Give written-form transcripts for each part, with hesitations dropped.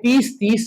30-30,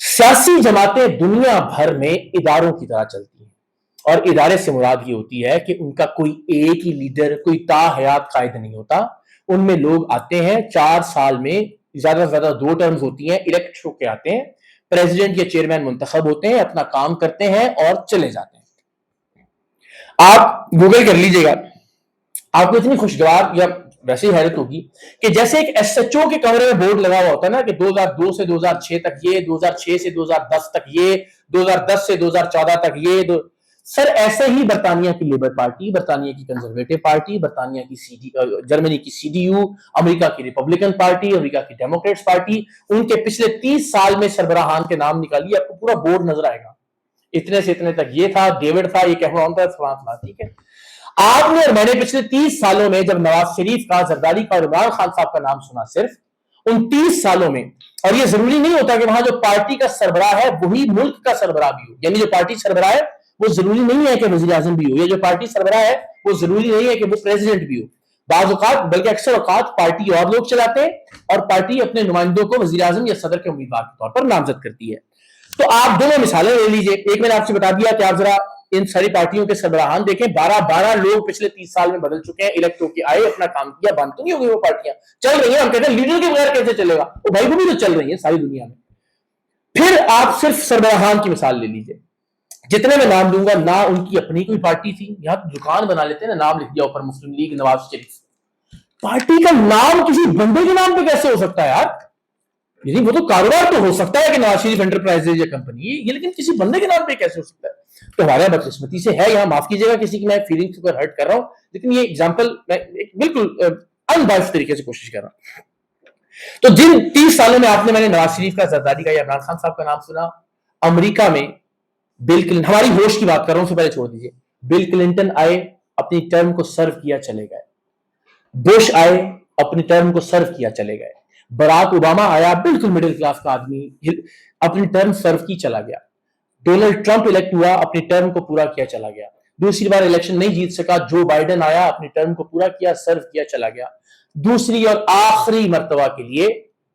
سیاسی جماعتیں دنیا بھر میں اداروں کی طرح چلتی ہیں، اور ادارے سے مراد یہ ہوتی ہے کہ ان کا کوئی ایک ہی لیڈر، کوئی تا حیات قائد نہیں ہوتا. ان میں لوگ آتے ہیں 4 سال میں، زیادہ سے زیادہ 2 ٹرمز ہوتی ہیں، الیکٹ ہو کے آتے ہیں، پریزیڈنٹ یا چیئرمین منتخب ہوتے ہیں، اپنا کام کرتے ہیں اور چلے جاتے ہیں. آپ گوگل کر لیجئے گا، آپ کو اتنی خوشگوار یا ویسے ہی حیرت ہوگی کہ جیسے ایک ایس ایچ او کے کمرے میں بورڈ لگا ہوا ہوتا ہے نا کہ 2002 سے 2006 تک یہ، 2006 سے 2010 تک یہ، 2010 سے 2014 تک یہ. سر ایسے ہی برطانیہ کی لیبر پارٹی، برطانیہ کی کنزرویٹو پارٹی، برطانیہ کی جرمنی کی سی ڈی یو، امریکہ کی ریپبلکن پارٹی، امریکہ کی ڈیموکریٹس پارٹی، ان کے پچھلے 30 سال میں سربراہان کے نام نکالیے، آپ کو پورا بورڈ نظر آئے گا. اتنے سے اتنے تک یہ تھا، ڈیوڈ تھا، یہ کیمرون تھا، فلاں فلاں. ٹھیک ہے، آپ نے اور میں نے پچھلے 30 سالوں میں جب نواز شریف کا، زرداری کا اور عمران خان صاحب کا نام سنا، صرف ان 30 سالوں میں، اور یہ ضروری نہیں ہوتا کہ وہاں جو پارٹی کا سربراہ ہے وہی ملک کا سربراہ بھی ہو، یعنی جو پارٹی سربراہ ہے وہ ضروری نہیں ہے کہ وزیر اعظم بھی ہو، یا جو پارٹی سربراہ ہے وہ ضروری نہیں ہے کہ وہ پریزیڈنٹ بھی ہو. بعض اوقات بلکہ اکثر اوقات پارٹی اور لوگ چلاتے ہیں اور پارٹی اپنے نمائندوں کو وزیر اعظم یا صدر کے امیدوار کے طور پر نامزد کرتی ہے. تو آپ دونوں مثالیں لے لیجئے. ایک میں نے آپ سے بتا دیا کہ آپ ذرا ان ساری پارٹیوں کے سربراہان دیکھیں، 12 لوگ پچھلے 30 سال میں بدل چکے ہیں، الیکٹ ہو کے آئے، اپنا کام کیا، بند تو نہیں ہو گئی وہ پارٹیاں، چل رہی ہیں. ہم کہتے ہیں لیڈر کے بغیر کیسے چلے گا؟ وہ بھائی وہ بھی تو چل رہی ہیں ساری دنیا میں. پھر آپ صرف سربراہان کی مثال لے لیجئے، جتنے میں نام دوں گا نہ ان کی اپنی کوئی پارٹی تھی، یہاں دکان بنا لیتے ہیں نا، نام لکھ دیا اوپر مسلم لیگ نواز شریف. پارٹی کا نام کسی بندے کے نام پہ کیسے ہو سکتا ہے یار؟ یعنی وہ تو کاروبار تو ہو سکتا ہے کہ نواز شریف انٹرپرائز یا کمپنی، یہ لیکن کسی بندے کے نام پہ کیسے ہو سکتا ہے؟ تو ہمارے بدقسمتی سے ہے، یہاں معاف کیجیے گا کسی کی میں فیلنگس کو ہرٹ کر رہا ہوں، لیکن یہ ایگزامپل میں بالکل انبائسڈ طریقے سے کوشش کر رہا ہوں. تو جن 30 سالوں میں آپ نے، میں نے نواز شریف کا، زرداری کا یا عمران خان صاحب کا نام سنا. امریکہ میں بل کلنٹن، ہماری ہوش کی بات کر رہا ہوں، اس سے پہلے چھوڑ دیجیے. بل کلنٹن آئے، اپنی ٹرم کو سرو کیا، چلے گئے. بش آئے، اپنی ٹرم کو سرو کیا، چلے گئے. براک اوباما آیا، بالکل مڈل کلاس کا آدمی، اپنی ٹرم سرو کی، چلا گیا. ڈونلڈ ٹرمپ الیکٹ ہوا، اپنی ٹرم کو پورا کیا، چلا گیا. دوسری بار الیکشن نہیں جیت سکا، جو بائیڈن آیا، اپنی ٹرم کو پورا کیا، سرو کیا، چلا گیا. دوسری اور آخری مرتبہ کے لیے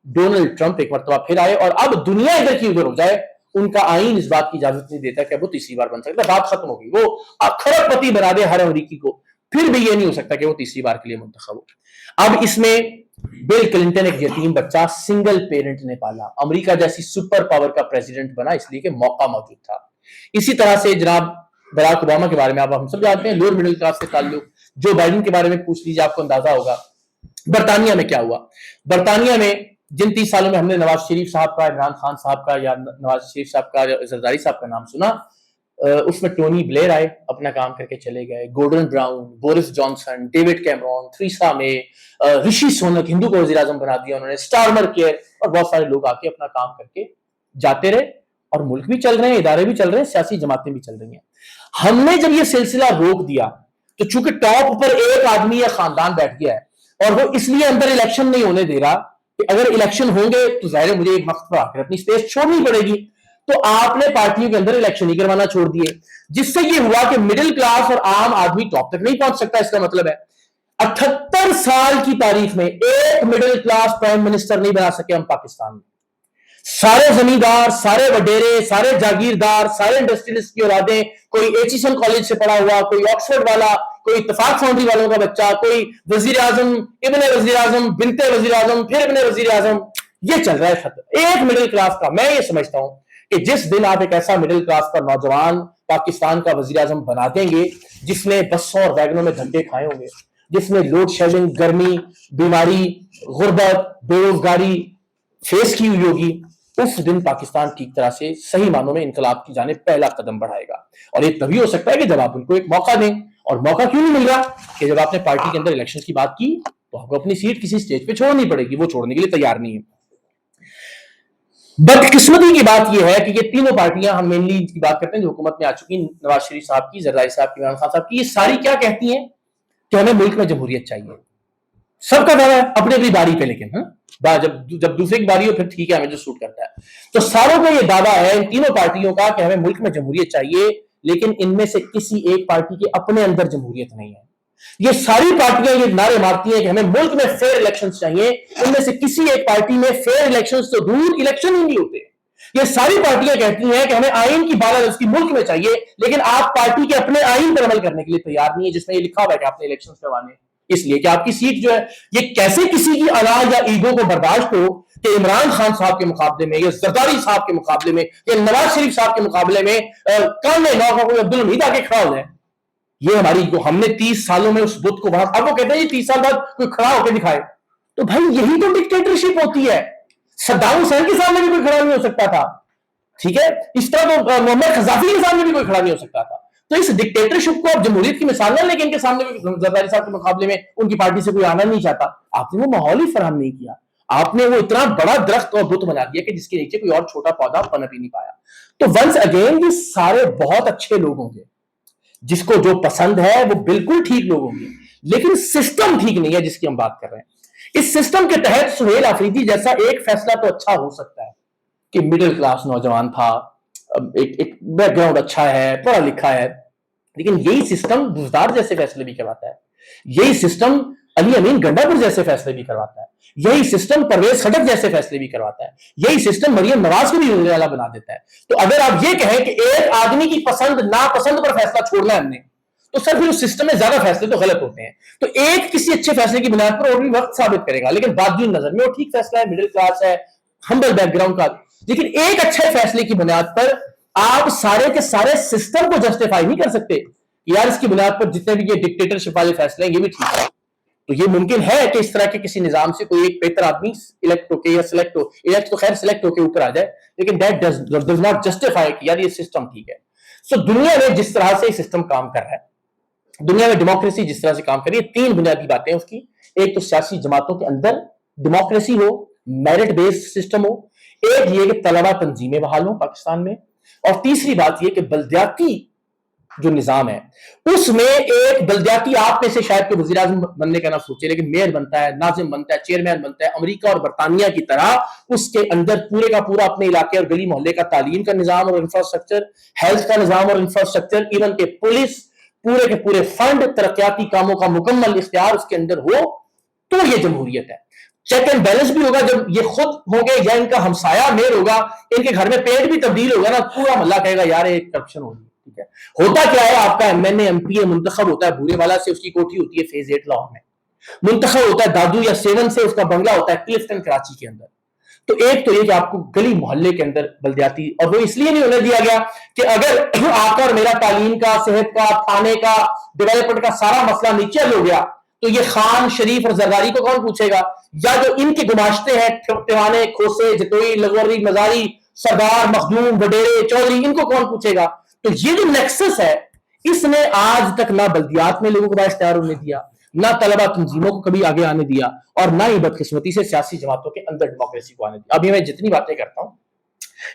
ڈونلڈ ٹرمپ ایک مرتبہ پھر آئے، اور اب دنیا ادھر کی ادھر ہو جائے، ان کا آئین اس بات کی اجازت نہیں دیتا کہ وہ تیسری بار بن سکتا. بات ختم ہو گئی. وہ کھرب پتی بنا دے ہر امریکی کو، پھر بھی یہ نہیں ہو سکتا کہ وہ تیسری بار کے لیے منتخب ہو. اب اس میں بل کلنٹن ایک یتیم بچہ سنگل پیرنٹ نے پالا، امریکہ جیسی سپر پاور کا پریزیڈنٹ بنا اس لیے کہ موقع موجود تھا. اسی طرح سے جناب براک اوباما کے بارے میں آپ ہم سب جانتے ہیں، لوور مڈل کلاس سے تعلق. جو بائیڈن کے بارے میں پوچھ لیجیے، آپ کو اندازہ ہوگا. برطانیہ میں کیا ہوا؟ برطانیہ میں جن 30 سالوں میں ہم نے نواز شریف صاحب کا، عمران خان صاحب کا یا نواز شریف صاحب کا، زرداری صاحب کا نام سنا، اس میں ٹونی بلیئر آئے، اپنا کام کر کے چلے گئے. Gordon Brown, Boris Johnson, David Cameron, Theresa May, Rishi Sunak, ہندو کو وزیر اعظم بنا دیا انہوں نے، اسٹارمر کیئر، اور بہت سارے لوگ آ کے اپنا کام کر کے جاتے رہے. اور ملک بھی چل رہے ہیں، ادارے بھی چل رہے ہیں، سیاسی جماعتیں بھی چل رہی ہیں. ہم نے جب یہ سلسلہ روک دیا تو چونکہ ٹاپ پر ایک آدمی یا خاندان بیٹھ گیا ہے، اور وہ اس لیے اندر الیکشن نہیں ہونے دے رہا کہ اگر الیکشن ہوں گے تو ظاہر ہے مجھے ایک وقت پر آ کر اپنی اسپیس چھوڑنی پڑے گی. تو آپ نے پارٹیوں کے اندر الیکشن ہی کروانا چھوڑ دیے، جس سے یہ ہوا کہ مڈل کلاس اور عام آدمی ٹاپ تک نہیں پہنچ سکتا. اس کا مطلب ہے 78 سال کی تاریخ میں ایک مڈل کلاس پرائم منسٹر نہیں بنا سکے ہم پاکستان میں. سارے زمیندار، سارے وڈیرے، سارے جاگیردار، سارے انڈسٹریلسٹ کی اولادیں، کوئی ایچیسن کالج سے پڑھا ہوا، کوئی آکسفورڈ والا، کوئی اتفاق فاؤنڈری والوں کا بچہ، کوئی وزیر اعظم، ابن وزیر اعظم، بنت وزیر اعظم، پھر ابن وزیر اعظم. یہ چل رہا ہے خط ایک مڈل کلاس کا. میں یہ سمجھتا ہوں کہ جس دن آپ ایک ایسا مڈل کلاس کا نوجوان پاکستان کا وزیر اعظم بنا دیں گے جس نے بسوں اور ویگنوں میں دھکے کھائے ہوں گے، جس نے لوڈ شیڈنگ، گرمی، بیماری، غربت، بے روزگاری فیس کی ہوئی ہوگی، اس دن پاکستان ٹھیک طرح سے صحیح معنوں میں انقلاب کی جانب پہلا قدم بڑھائے گا. اور یہ تبھی ہو سکتا ہے کہ جب آپ ان کو ایک موقع دیں. اور موقع کیوں نہیں مل رہا؟ کہ جب آپ نے پارٹی کے اندر الیکشن کی بات کی تو آپ کو اپنی سیٹ کسی سٹیج پہ چھوڑنی پڑے گی، وہ چھوڑنے کے لیے تیار نہیں ہے. بدقسمتی کی بات یہ ہے کہ یہ تینوں پارٹیاں، ہم مینلی کی بات کرتے ہیں جو حکومت میں آ چکی، نواز شریف صاحب کی، زرداری صاحب کی، عمران خان صاحب کی، یہ ساری کیا کہتی ہیں کہ ہمیں ملک میں جمہوریت چاہیے. سب کا دعویٰ ہے اپنی اپنی باری پہ، لیکن جب دوسرے کی باری ہو پھر ٹھیک ہے ہمیں جو سوٹ کرتا ہے. تو ساروں کا یہ دعویٰ ہے ان تینوں پارٹیوں کا کہ ہمیں ملک میں جمہوریت چاہیے، لیکن ان میں سے کسی ایک پارٹی کے اپنے اندر جمہوریت نہیں ہے. یہ ساری پارٹیاں یہ نعرے مارتی ہیں کہ ہمیں ملک میں فیئر الیکشنز چاہیے، ان میں سے کسی ایک پارٹی میں فیئر الیکشنز تو دور الیکشن ہی نہیں ہوتے. یہ ساری پارٹیاں کہتی ہیں کہ ہمیں آئین کی بالادستی ملک میں چاہیے، لیکن آپ پارٹی کے اپنے آئین پر عمل کرنے کے لیے تیار نہیں ہے جس میں یہ لکھا ہوا ہے کہ آپ نے الیکشن کروانے، اس لیے کہ آپ کی سیٹ جو ہے، یہ کیسے کسی کی انا یا ایگو کو برداشت ہو کہ عمران خان صاحب کے مقابلے میں یا زرداری صاحب کے مقابلے میں یا نواز شریف صاحب کے مقابلے میں کام نو کا کوئی عبدالحمید آ کے کھڑا ہو جائے. یہ ہماری ہم نے 30 سالوں میں اس بت کو وہاں، اب وہ کہتے ہیں 30 سال بعد کوئی کھڑا ہو کے دکھائے، تو بھائی یہی تو ڈکٹیٹرشپ ہوتی ہے. صدام حسین کے سامنے بھی کوئی کھڑا نہیں ہو سکتا تھا، ٹھیک ہے، اس طرح تو محمد قذافی کے سامنے بھی کوئی کھڑا نہیں ہو سکتا تھا. تو اس ڈکٹیٹرشپ کو اب جمہوریت کی مثال نہ لے کے ان کے سامنے بھی زرداری صاحب کے مقابلے میں ان کی پارٹی سے کوئی آنا نہیں چاہتا. آپ نے وہ ماحول ہی فراہم نہیں کیا، آپ نے وہ اتنا بڑا درخت اور بت بنا دیا کہ جس کے نیچے کوئی اور چھوٹا پودا پنپ ہی نہیں پایا. تو ونس اگین یہ سارے بہت اچھے لوگ ہوں گے، جس کو جو پسند ہے وہ بالکل ٹھیک لوگ ہوں گے، لیکن سسٹم ٹھیک نہیں ہے جس کی ہم بات کر رہے ہیں. اس سسٹم کے تحت سہیل آفریدی جیسا ایک فیصلہ تو اچھا ہو سکتا ہے کہ مڈل کلاس نوجوان تھا، ایک بیک گراؤنڈ اچھا ہے، پڑھا لکھا ہے، لیکن یہی سسٹم بزدار جیسے فیصلے بھی کرواتا ہے، یہی سسٹم علی امین گنڈاپور جیسے فیصلے بھی کرواتا ہے، یہی سسٹم پرویز خٹک جیسے فیصلے بھی کرواتا ہے، یہی سسٹم مریم نواز کو بھی وزیر اعلیٰ بنا دیتا ہے. تو اگر آپ یہ کہیں کہ ایک آدمی کی پسند ناپسند پر فیصلہ چھوڑنا ہے ہم نے، تو سر پھر اس سسٹم میں زیادہ فیصلے تو غلط ہوتے ہیں. تو ایک کسی اچھے فیصلے کی بنیاد پر اور بھی وقت ثابت کرے گا، لیکن باقی نظر میں وہ ٹھیک فیصلہ ہے، مڈل کلاس ہے، ہمبل بیک گراؤنڈ کا، لیکن ایک اچھے فیصلے کی بنیاد پر آپ سارے کے سارے سسٹم کو جسٹیفائی نہیں کر سکتے یار اس کی بنیاد پر جتنے بھی یہ ڈکٹیٹرشپ والے فیصلے ہیں یہ بھی ٹھیک ہے. تو یہ ممکن ہے کہ اس طرح کے کسی نظام سے کوئی ایک بہتر آدمی الیکٹ ہو کے یا سلیکٹ ہو، الیکٹ تو خیر سلیکٹ ہو کے اوپر آ جائے، لیکن دیٹ ڈز ناٹ جسٹیفائی کہ یار یہ سسٹم ٹھیک ہے. سو دنیا میں جس طرح سے یہ سسٹم کام کر رہا ہے، دنیا میں ڈیموکریسی جس طرح سے کام کر رہی ہے، تین بنیادی باتیں ہیں اس کی. ایک تو سیاسی جماعتوں کے اندر ڈیموکریسی ہو، میرٹ بیسڈ سسٹم ہو، ایک یہ کہ طلبہ تنظیمیں بحال ہوں پاکستان میں، اور تیسری بات یہ کہ بلدیاتی جو نظام ہے اس میں ایک بلدیاتی، آپ میں سے شاید کہ وزیر اعظم بننے کا نہ سوچے، لیکن میئر بنتا ہے، ناظم بنتا ہے، چیئرمین بنتا ہے، امریکہ اور برطانیہ کی طرح اس کے اندر پورے کا پورا اپنے علاقے اور گلی محلے کا تعلیم کا نظام اور انفراسٹرکچر، ہیلتھ کا نظام اور انفراسٹرکچر، ایون کہ پولیس، پورے کے پورے فنڈ، ترقیاتی کاموں کا مکمل اختیار اس کے اندر ہو، تو یہ جمہوریت ہے. چیک اینڈ بیلنس بھی ہوگا جب یہ خود ہوں گے یا ان کا ہمسایہ میئر ہوگا، ان کے گھر میں پینٹ بھی تبدیل ہوگا نا، پورا محلہ کہے گا یار ایک کرپشن ہوگی. ٹھیک ہے، ہوتا کیا ہے، آپ کا M N A M P A منتخب ہوتا ہے بھورے والا سے، اس کی کوٹھی ہوتی ہے فیز 8 لاہور میں، منتخب ہوتا ہے دادو یا 7 سے، اس کا بنگلہ ہوتا ہے کلفٹن کراچی کے اندر. تو ایک تو یہ کہ آپ کو گلی محلے کے اندر بلدیاتی، اور وہ اس لیے نہیں ہونے دیا گیا کہ اگر آپ کا اور میرا تعلیم کا، صحت کا، کھانے کا، ڈیولپمنٹ کا سارا مسئلہ نیچے ہو گیا تو یہ خان، شریف اور زرداری کو کون پوچھے گا، یا جو ان کے گماشتے ہیں ٹیوانے، کھوسے، جتوئی، لغوری، مزاری، سردار، مخدوم، وڈیرے، چودھری، ان کو کون پوچھے گا. تو یہ جو نیکسس ہے اس نے آج تک نہ بلدیات میں لوگوں کو بااختیار ہونے دیا، نہ طلبہ تنظیموں کو کبھی آگے آنے دیا، اور نہ ہی بدقسمتی سے سیاسی جماعتوں کے اندر ڈیموکریسی کو آنے دیا. ابھی میں جتنی باتیں کرتا ہوں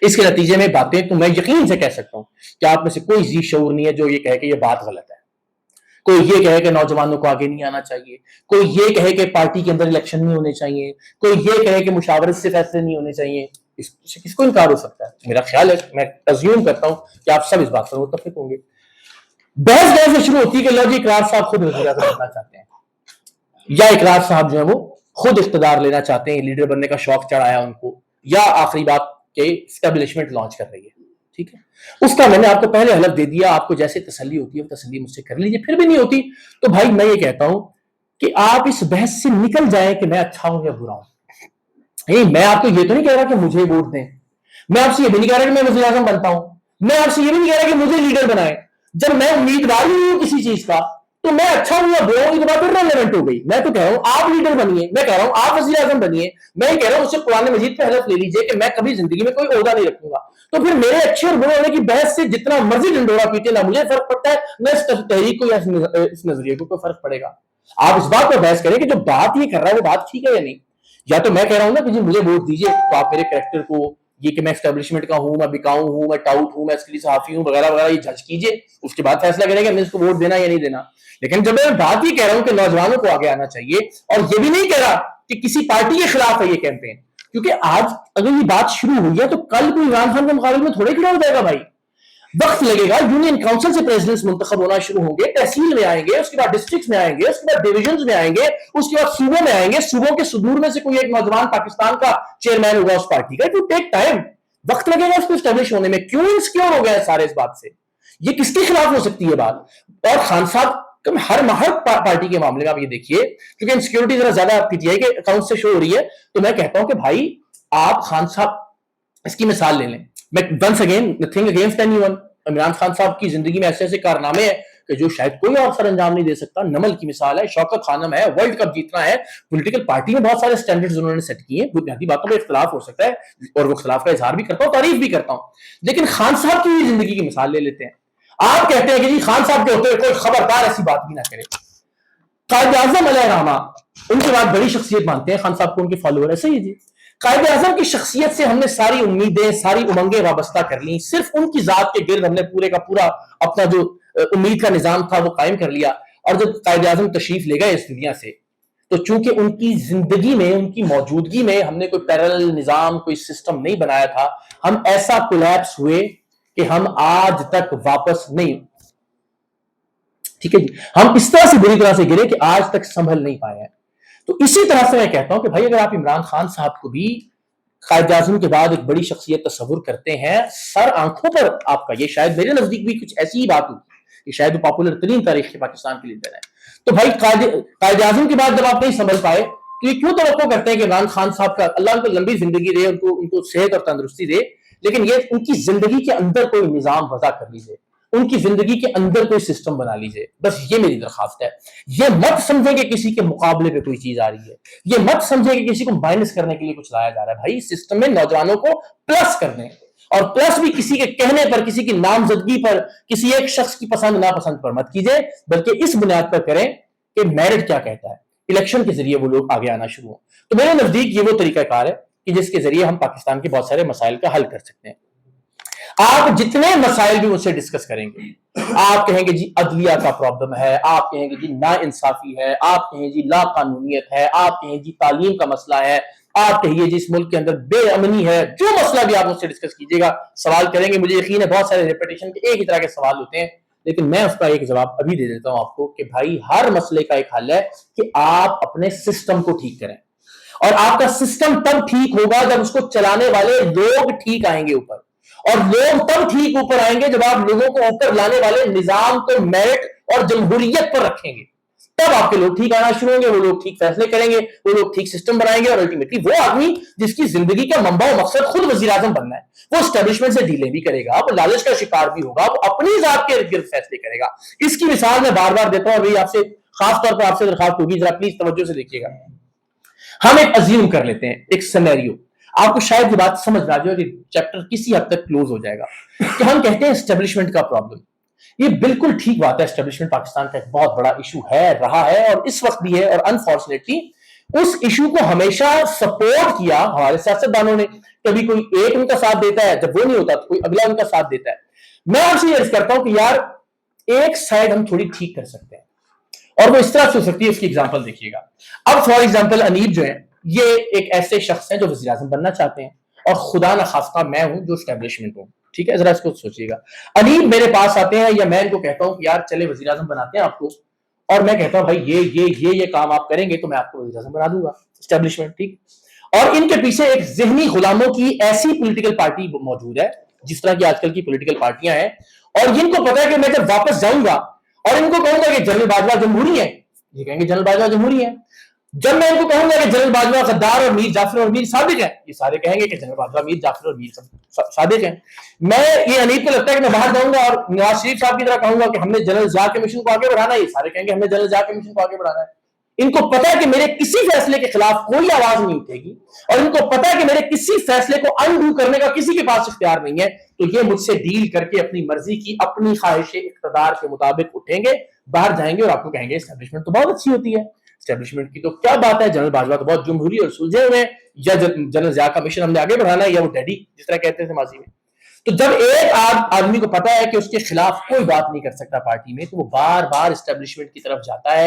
اس کے نتیجے میں باتیں تو میں یقین سے کہہ سکتا ہوں کہ آپ میں سے کوئی ذی شعور نہیں ہے جو یہ کہے کہ یہ بات غلط ہے. کوئی یہ کہے کہ نوجوانوں کو آگے نہیں آنا چاہیے، کوئی یہ کہے کہ پارٹی کے اندر الیکشن نہیں ہونے چاہیے، کوئی یہ کہے کہ مشاورت سے فیصلے نہیں ہونے چاہیے. اس سے کس کو انکار ہو سکتا ہے؟ میرا خیال ہے، میں ازیوم کرتا ہوں کہ آپ سب اس بات پر متفق ہوں گے. بحث سے شروع ہوتی ہے کہ لو جی اقرار صاحب خود وزیر اعظم بننا چاہتے ہیں، یا اقرار صاحب جو ہے وہ خود اقتدار لینا چاہتے ہیں، لیڈر بننے کا شوق چڑھایا ان کو، یا آخری بات کہ اسٹیبلشمنٹ لانچ کر رہی ہے. ٹھیک ہے، اس کا میں نے آپ کو پہلے حلف دے دیا، آپ کو جیسے تسلی ہوتی ہے وہ تسلی مجھ سے کر لیجیے. پھر بھی نہیں ہوتی تو بھائی میں یہ کہتا ہوں کہ آپ اس بحث سے نکل جائیں کہ میں اچھا ہوں یا برا ہوں. میں آپ کو یہ تو نہیں کہہ رہا کہ مجھے ووٹ دیں، میں آپ سے یہ بھی نہیں کہہ رہا کہ میں وزیر اعظم بنتا ہوں، میں آپ سے یہ بھی نہیں کہہ رہا کہ مجھے لیڈر بنائے. جب میں امیدوار ہی ہوں کسی چیز کا تو میں اچھا ہوں یا برا ہوں یہ بات ریلیونٹ ہو گئی. میں تو کہہ رہا ہوں آپ لیڈر بنیے، میں کہہ رہا ہوں آپ وزیر اعظم بنیے، میں یہ کہہ رہا ہوں اس سے قرآن مجید پہ حلف لے لیجیے کہ میں کبھی زندگی میں کوئی عہدہ نہیں رکھوں گا. تو پھر میرے اچھے اور برے ہونے کی بحث سے جتنا مرضی ڈنڈورا پیٹے، نہ مجھے فرق پڑتا ہے نہ اس تحریک کو یا اس نظریے کو کوئی فرق پڑے گا. آپ اس بات پر بحث کریں کہ جو بات یہ کر رہا ہے وہ بات ٹھیک ہے یا نہیں. یا تو میں کہہ رہا ہوں نا کہ جی مجھے ووٹ دیجیے تو آپ میرے کریکٹر کو، یہ کہ میں اسٹیبلشمنٹ کا ہوں، میں بکاؤں ہوں، میں ٹاؤٹ ہوں، میں اس کے لیے صحافی ہوں وغیرہ وغیرہ، یہ جج کیجیے، اس کے بعد فیصلہ کریں کہ ہم نے اس کو ووٹ دینا یا نہیں دینا. لیکن جب میں بات یہ کہہ رہا ہوں کہ نوجوانوں کو آگے آنا چاہیے، اور یہ بھی نہیں کہہ رہا کہ کسی پارٹی کے خلاف ہے یہ کیمپین، کیونکہ آج اگر یہ بات شروع ہوئی ہے تو کل کوئی عمران خان کے مقابلے میں تھوڑے کھڑا ہو جائے گا بھائی. وقت لگے گا، یونین کاؤنسل سے پریزیڈنٹس منتخب ہونا شروع ہوں گے، تحصیل میں آئیں گے، اس کے بعد ڈسٹرکٹس میں آئیں گے، اس کے بعد ڈویژنز میں آئیں گے، اس کے بعد صوبوں میں آئیں گے، صوبوں کے صدور میں سے کوئی ایک نوجوان پاکستان کا چیئرمین ہوگا اس پارٹی کا. To take time. وقت لگے گا اس کو اسٹیبلش ہونے میں. کیوں انسیکیور ہو گیا ہے سارے اس بات سے؟ یہ کس کے خلاف ہو سکتی ہے بات؟ اور خان صاحب ہر پارٹی کے معاملے میں آپ یہ دیکھیے، کیونکہ انسیکیورٹی ذرا زیادہ پی ٹی آئی کے اکاؤنٹ سے شو ہو رہی ہے، تو میں کہتا ہوں کہ بھائی آپ خان صاحب اس کی مثال لے لیں. میں once again nothing against anyone, Imran Khan صاحب کی زندگی میں ایسے ایسے کارنامے ہیں کہ جو شاید کوئی اور سر انجام نہیں دے سکتا. نمل کی مثال ہے، شوکت خانم ہے، ورلڈ کپ جیتنا ہے. پولیٹیکل پارٹی میں بہت سارے سٹینڈرڈز انہوں نے سیٹ کیے ہیں. بنیادی باتوں پہ اختلاف ہو سکتا ہے اور وہ اختلاف کا اظہار بھی کرتا ہوں، تعریف بھی کرتا ہوں، لیکن خان صاحب کی زندگی کی مثال لے لیتے ہیں. آپ کہتے ہیں کہ جی خان صاحب کے ہوتے ہوئے کوئی خبردار ایسی بات بھی نہ کرے. قائد اعظم علیہ الرحمہ ان کے بعد بڑی شخصیت مانتے ہیں خان صاحب کو، ان کے فالوور. ایسے ہی جی قائد اعظم کی شخصیت سے ہم نے ساری امیدیں، ساری امنگیں وابستہ کر لی. صرف ان کی ذات کے گرد ہم نے پورے کا پورا اپنا جو امید کا نظام تھا وہ قائم کر لیا. اور جب قائد اعظم تشریف لے گئے اس دنیا سے، تو چونکہ ان کی زندگی میں، ان کی موجودگی میں ہم نے کوئی پیرلل نظام، کوئی سسٹم نہیں بنایا تھا. ہم ایسا کولیپس ہوئے کہ ہم آج تک واپس نہیں، ٹھیک ہے جی، ہم اس طرح سے بری طرح سے گرے کہ آج تک سنبھل نہیں پائے ہیں. تو اسی طرح سے میں کہتا ہوں کہ بھائی اگر آپ عمران خان صاحب کو بھی قائد اعظم کے بعد ایک بڑی شخصیت تصور کرتے ہیں، سر آنکھوں پر آپ کا، یہ شاید میرے نزدیک بھی کچھ ایسی ہی بات ہوگی کہ شاید وہ پاپولر ترین تاریخ کے پاکستان کے لیڈر ہے. تو بھائی قائد اعظم کے بعد جب آپ نہیں سنبھل پائے تو یہ کیوں توقع کرتے ہیں کہ عمران خان صاحب کا اللہ ان کو لمبی زندگی دے، ان کو صحت اور تندرستی دے، لیکن یہ ان کی زندگی کے اندر کوئی نظام وضع کر لیجیے، ان کی زندگی کے اندر کوئی سسٹم بنا لیجیے. بس یہ میری درخواست ہے. یہ مت سمجھیں کہ کسی کے مقابلے پہ کوئی چیز آ رہی ہے، یہ مت سمجھیں کہ کسی کو مائنس کرنے کے لیے کچھ لایا جا رہا ہے. بھائی سسٹم میں نوجوانوں کو پلس کرنے، اور پلس بھی کسی کے کہنے پر، کسی کی نامزدگی پر، کسی ایک شخص کی پسند ناپسند پر مت کیجیے، بلکہ اس بنیاد پر کریں کہ میرٹ کیا کہتا ہے. الیکشن کے ذریعے وہ لوگ آگے آنا شروع ہوں. تو میرے نزدیک یہ وہ طریقہ کار ہے کہ جس کے ذریعے ہم پاکستان کے بہت سارے مسائل کا حل کر سکتے ہیں. آپ جتنے مسائل بھی مجھ سے ڈسکس کریں گے، آپ کہیں گے جی عدلیہ کا پرابلم ہے، آپ کہیں گے جی نا انصافی ہے، آپ کہیں جی لا قانونیت ہے، آپ کہیں جی تعلیم کا مسئلہ ہے، آپ کہیے جی اس ملک کے اندر بے امنی ہے، جو مسئلہ بھی آپ مجھ سے ڈسکس کیجیے گا، سوال کریں گے، مجھے یقین ہے بہت سارے ریپیٹیشن کے ایک ہی طرح کے سوال ہوتے ہیں، لیکن میں اس کا ایک جواب ابھی دے دیتا ہوں آپ کو کہ بھائی ہر مسئلے کا ایک حل ہے کہ آپ اپنے سسٹم کو ٹھیک کریں. اور آپ کا سسٹم تب ٹھیک ہوگا جب اس کو چلانے والے لوگ ٹھیک آئیں گے اوپر، اور لوگ تب ٹھیک اوپر آئیں گے جب آپ لوگوں کو اوپر لانے والے نظام کو میرٹ اور جمہوریت پر رکھیں گے. تب آپ کے لوگ ٹھیک آنا شروع ہوں گے، وہ لوگ ٹھیک فیصلے کریں گے، وہ لوگ ٹھیک سسٹم بنائیں گے، اور الٹیمیٹلی وہ آدمی جس کی زندگی کا منبع و مقصد خود وزیر اعظم بننا ہے، وہ اسٹیبلشمنٹ سے ڈیلیں بھی کرے گا، وہ لالچ کا شکار بھی ہوگا، وہ اپنی ذات کے ارد گرد فیصلے کرے گا. اس کی مثال میں بار بار دیتا ہوں. ابھی آپ سے خاص طور پر آپ سے درخواست ہوگی، ذرا پلیز توجہ سے دیکھیے گا. ہم ایک ازیوم کر لیتے ہیں، ایک سینیریو، آپ کو شاید یہ بات سمجھ آ جائے اور یہ چیپٹر کسی حد تک کلوز ہو جائے گا، کہ ہم کہتے ہیں اسٹیبلشمنٹ کا پرابلم. یہ بالکل ٹھیک بات ہے، اسٹیبلشمنٹ پاکستان کا ایک بہت بڑا ایشو ہے، رہا ہے اور اس وقت بھی ہے، اور انفارچونیٹلی اس ایشو کو ہمیشہ سپورٹ کیا ہمارے سیاستدانوں نے. کبھی کوئی ایک ان کا ساتھ دیتا ہے، جب وہ نہیں ہوتا تو کوئی اگلا ان کا ساتھ دیتا ہے. میں آپ سے یہ عرض کرتا ہوں کہ یار ایک سائڈ ہم تھوڑی ٹھیک کر سکتے ہیں، اور وہ اس طرح سے ہو سکتی ہے. اس کی ایگزامپل دیکھیے گا. اب فار ایگزامپل انیب جو ہیں، یہ ایک ایسے شخص ہیں جو وزیر اعظم بننا چاہتے ہیں، اور خدا نخواستہ میں ہوں جو اسٹیبلشمنٹ ہوں. ٹھیک ہے، ذرا اس کو سوچیے گا. انیب میرے پاس آتے ہیں، یا میں ان کو کہتا ہوں کہ یار چلے وزیر اعظم بناتے ہیں آپ کو، اور میں کہتا ہوں بھائی یہ کام آپ کریں گے تو میں آپ کو وزیر اعظم بنا دوں گا، اسٹیبلشمنٹ. ٹھیک، اور ان کے پیچھے ایک ذہنی غلاموں کی ایسی پولیٹیکل پارٹی موجود ہے جس طرح کی آج کل کی پولیٹیکل پارٹیاں ہیں، اور جن کو پتا ہے کہ میں جب واپس جاؤں گا اور ان کو کہوں گا کہ جنرل باجوہ جمہوری ہے، یہ کہیں گے جنرل باجوہ جمہوری ہے. جب میں ان کو کہوں گا کہ جنرل باجوہ غدار اور میر جعفر اور میر صادق ہیں، یہ سارے کہیں گے کہ جنرل باجوہ میر جعفر اور میر صادق ہیں. میں یہ انیب کو لگتا ہے کہ میں باہر جاؤں گا اور نواز شریف صاحب کی طرح کہوں گا کہ ہم نے جنرل ضیاء کے مشن کو آگے بڑھانا ہے، یہ سارے کہیں گے ہم نے جنرل ضیاء کے مشن کو آگے بڑھانا ہے. ان کو پتا ہے کہ میرے کسی فیصلے کے خلاف کوئی آواز نہیں اٹھے گی، اور ان کو پتا ہے کہ میرے کسی فیصلے کو انڈو کرنے کا کسی کے پاس اختیار نہیں ہے، تو یہ مجھ سے ڈیل کر کے اپنی مرضی کی، اپنی خواہش اقتدار کے مطابق اٹھیں گے، باہر جائیں گے اور آپ کو کہیں گے اسٹیبلشمنٹ تو بہت اچھی ہوتی ہے، اسٹیبلشمنٹ کی تو کیا بات ہے، جنرل باجوہ تو بہت جمہوری اور سلجھے ہوئے ہیں، یا جنرل ضیاء کا مشن ہم نے آگے بڑھانا ہے، یا وہ ڈیڈی جس طرح کہتے تھے ماضی میں. تو جب ایک آدمی کو پتا ہے کہ اس کے خلاف کوئی بات نہیں کر سکتا پارٹی میں، تو وہ بار بار اسٹیبلشمنٹ کی طرف جاتا ہے.